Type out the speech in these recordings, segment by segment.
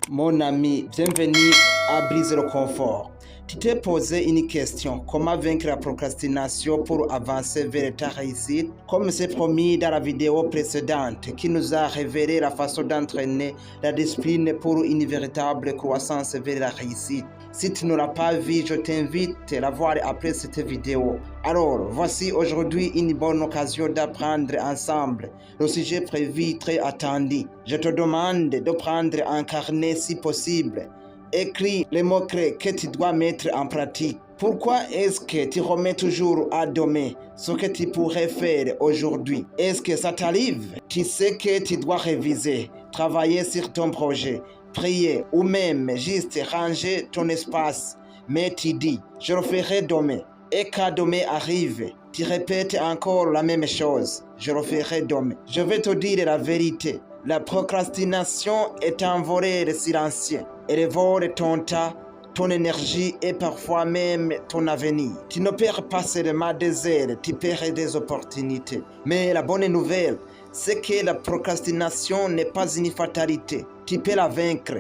Mon ami, bienvenue à Briser le confort. Tu t'es posé une question, comment vaincre la procrastination pour avancer vers ta réussite? Comme c'est promis dans la vidéo précédente qui nous a révélé la façon d'entraîner la discipline pour une véritable croissance vers la réussite. Si tu ne l'as pas vu, je t'invite à la voir après cette vidéo. Alors, voici aujourd'hui une bonne occasion d'apprendre ensemble le sujet prévu très attendu. Je te demande de prendre un carnet si possible. Écris les mots-clés que tu dois mettre en pratique. Pourquoi est-ce que tu remets toujours à demain ce que tu pourrais faire aujourd'hui? Est-ce que ça t'arrive? Tu sais que tu dois réviser, travailler sur ton projet, prier ou même juste ranger ton espace. Mais tu dis, je le ferai demain. Et quand demain arrive, tu répètes encore la même chose. Je le ferai demain. Je vais te dire la vérité. La procrastination est un voleur silencieux. Elle vole ton temps, ton énergie et parfois même ton avenir. Tu ne perds pas seulement des heures, tu perds des opportunités. Mais la bonne nouvelle, c'est que la procrastination n'est pas une fatalité. Tu peux la vaincre.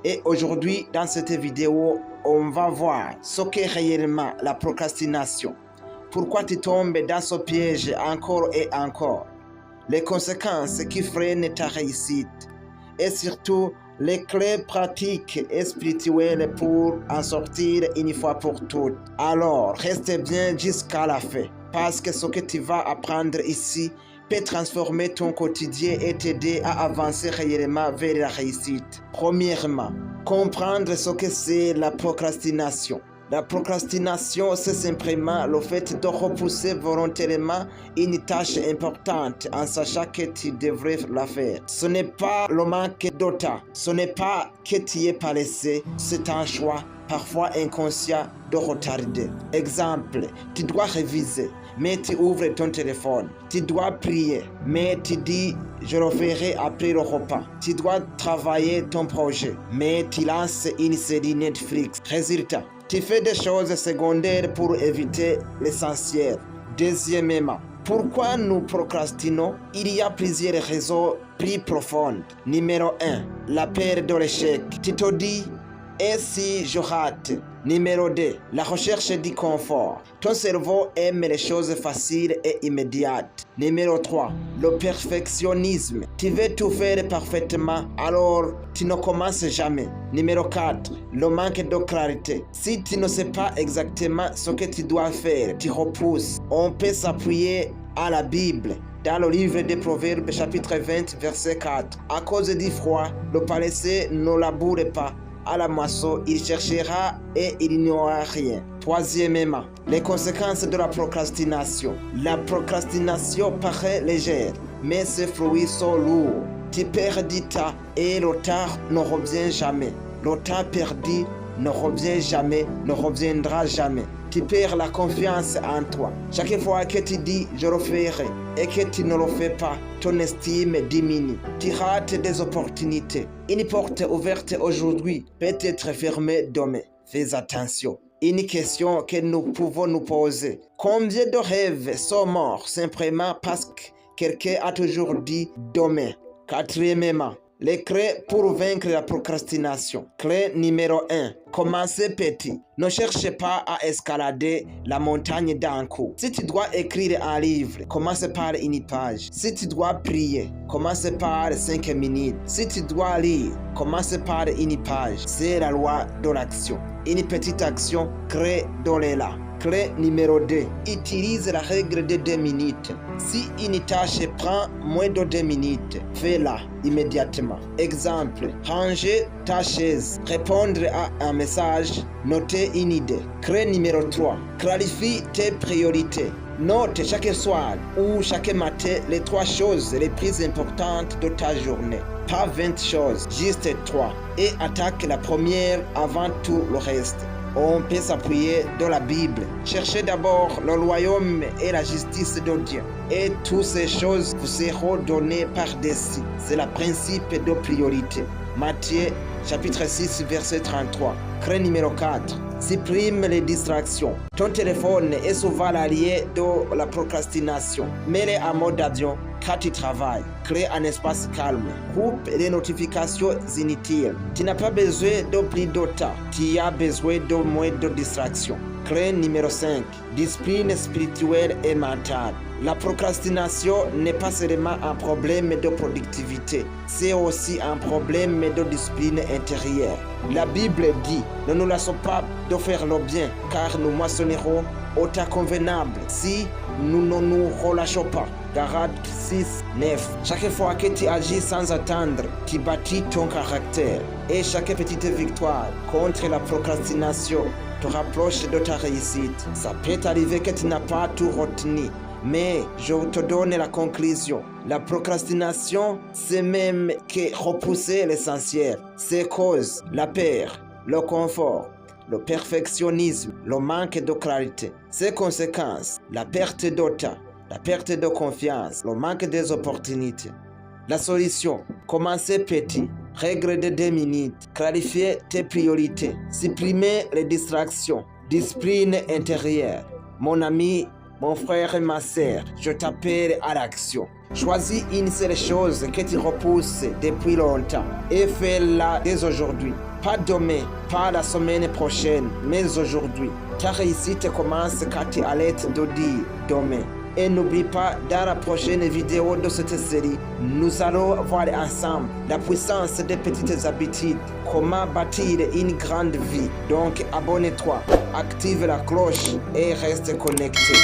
Et aujourd'hui, dans cette vidéo, on va voir ce qu'est réellement la procrastination. Pourquoi tu tombes dans ce piège encore et encore. Les conséquences qui freinent ta réussite. Et surtout, les clés pratiques et spirituelles pour en sortir une fois pour toutes. Alors, reste bien jusqu'à la fin, parce que ce que tu vas apprendre ici peut transformer ton quotidien et t'aider à avancer réellement vers la réussite. Premièrement, comprendre ce que c'est la procrastination. La procrastination, c'est simplement le fait de repousser volontairement une tâche importante en sachant que tu devrais la faire. Ce n'est pas le manque de temps, ce n'est pas que tu es paresseux, c'est un choix, parfois inconscient, de retarder. Exemple, tu dois réviser, mais tu ouvres ton téléphone. Tu dois prier, mais tu dis je le ferai après le repas. Tu dois travailler ton projet, mais tu lances une série Netflix. Résultat, tu fais des choses secondaires pour éviter l'essentiel. Deuxièmement, pourquoi nous procrastinons? Il y a plusieurs raisons plus profondes. Numéro 1, la peur de l'échec. Tu te dis, et si je rate? Numéro 2, la recherche du confort. Ton cerveau aime les choses faciles et immédiates. Numéro 3, le perfectionnisme. Tu veux tout faire parfaitement, alors tu ne commences jamais. Numéro 4, le manque de clarté. Si tu ne sais pas exactement ce que tu dois faire, tu repousses. On peut s'appuyer à la Bible. Dans le livre des Proverbes, chapitre 20, verset 4. À cause du froid, le paresseux ne laboure pas. À la moisson, il cherchera et il n'y aura rien. Troisièmement, les conséquences de la procrastination. La procrastination paraît légère, mais ses fruits sont lourds. Tu perds du temps et le temps ne revient jamais. Le temps perdu ne revient jamais, ne reviendra jamais. Tu perds la confiance en toi. Chaque fois que tu dis « je le ferai » et que tu ne le fais pas, ton estime diminue. Tu rates des opportunités. Une porte ouverte aujourd'hui peut être fermée demain. Fais attention. Une question que nous pouvons nous poser. Combien de rêves sont morts simplement parce que quelqu'un a toujours dit « demain ». Quatrièmement, les clés pour vaincre la procrastination. Clé numéro 1. Commencez petit. Ne cherchez pas à escalader la montagne d'un coup. Si tu dois écrire un livre, commence par une page. Si tu dois prier, commence par 5 minutes. Si tu dois lire, commence par une page. C'est la loi de l'action. Une petite action crée de l'élan. Clé numéro 2. Utilise la règle de 2 minutes. Si une tâche prend moins de 2 minutes, fais-la immédiatement. Exemple, ranger ta chaise, répondre à un message, noter une idée. Clé numéro 3. Clarifie tes priorités. Note chaque soir ou chaque matin les 3 choses les plus importantes de ta journée. Pas 20 choses, juste 3. Et attaque la première avant tout le reste. On peut s'appuyer dans la Bible. Cherchez d'abord le royaume et la justice de Dieu. Et toutes ces choses vous seront données par-dessus. C'est le principe de priorité. Matthieu chapitre 6 verset 33. Clé numéro 4. Supprime les distractions. Ton téléphone est souvent l'allié de la procrastination. Mets-le en mode avion quand tu travailles. Crée un espace calme. Coupe les notifications inutiles. Tu n'as pas besoin de plus de temps. Tu as besoin de moins de distractions. Clé numéro 5. Discipline spirituelle et mentale. La procrastination n'est pas seulement un problème de productivité, c'est aussi un problème de discipline intérieure. La Bible dit, ne nous laissons pas de faire le bien, car nous moissonnerons au temps convenable si nous ne nous relâchons pas. Galates 6, 9. Chaque fois que tu agis sans attendre, tu bâtis ton caractère. Et chaque petite victoire contre la procrastination te rapproche de ta réussite. Ça peut arriver que tu n'as pas tout retenu, mais je te donne la conclusion. La procrastination, c'est même que repousser l'essentiel. C'est cause la peur, le confort, le perfectionnisme, le manque de clarité. Ses conséquences, la perte de temps, la perte de confiance, le manque des opportunités. La solution, commencez petit. Règle de 2 minutes. Clarifier tes priorités. Supprimer les distractions. Discipline intérieure. Mon ami, mon frère et ma sœur, je t'appelle à l'action. Choisis une seule chose que tu repousses depuis longtemps et fais-la dès aujourd'hui. Pas demain, pas la semaine prochaine, mais aujourd'hui. Ta réussite commence quand tu arrêtes de dire demain. Et n'oublie pas, dans la prochaine vidéo de cette série, nous allons voir ensemble la puissance des petites habitudes, comment bâtir une grande vie. Donc abonne-toi, active la cloche et reste connecté.